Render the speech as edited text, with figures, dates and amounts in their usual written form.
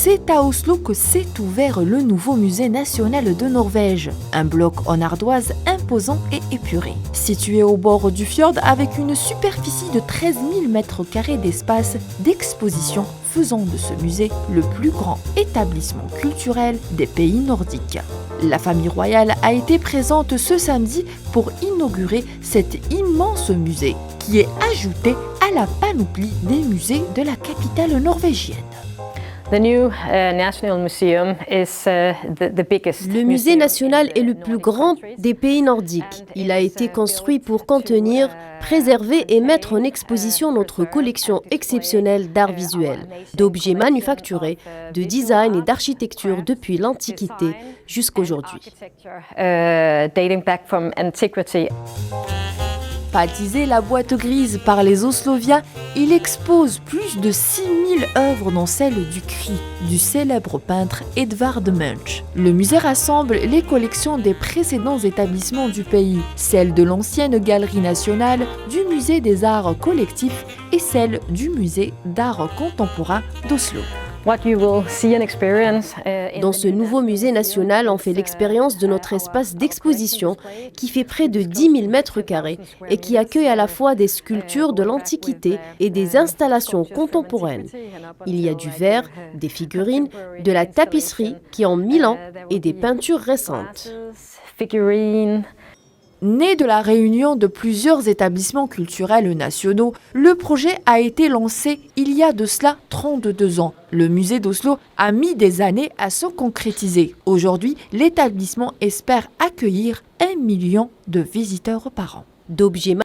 C'est à Oslo que s'est ouvert le nouveau musée national de Norvège, un bloc en ardoise imposant et épuré. Situé au bord du fjord avec une superficie de 13 000 m² d'espace d'exposition, faisant de ce musée le plus grand établissement culturel des pays nordiques. La famille royale a été présente ce samedi pour inaugurer cet immense musée qui est ajouté à la panoplie des musées de la capitale norvégienne. Le musée national est le plus grand des pays nordiques. Il a été construit pour contenir, préserver et mettre en exposition notre collection exceptionnelle d'art visuel, d'objets manufacturés, de design et d'architecture depuis l'Antiquité jusqu'aujourd'hui. Baptisé la boîte grise par les Osloviens, il expose plus de 6000 œuvres dont celle du Cri, du célèbre peintre Edvard Munch. Le musée rassemble les collections des précédents établissements du pays, celles de l'ancienne Galerie nationale, du musée des arts collectifs et celle du musée d'art contemporain d'Oslo. Dans ce nouveau musée national, on fait l'expérience de notre espace d'exposition qui fait près de 10 000 m² et qui accueille à la fois des sculptures de l'Antiquité et des installations contemporaines. Il y a du verre, des figurines, de la tapisserie qui ont 1000 ans et des peintures récentes. Né de la réunion de plusieurs établissements culturels nationaux, le projet a été lancé il y a de cela 32 ans. Le musée d'Oslo a mis des années à se concrétiser. Aujourd'hui, l'établissement espère accueillir 1 million de visiteurs par an. D'objets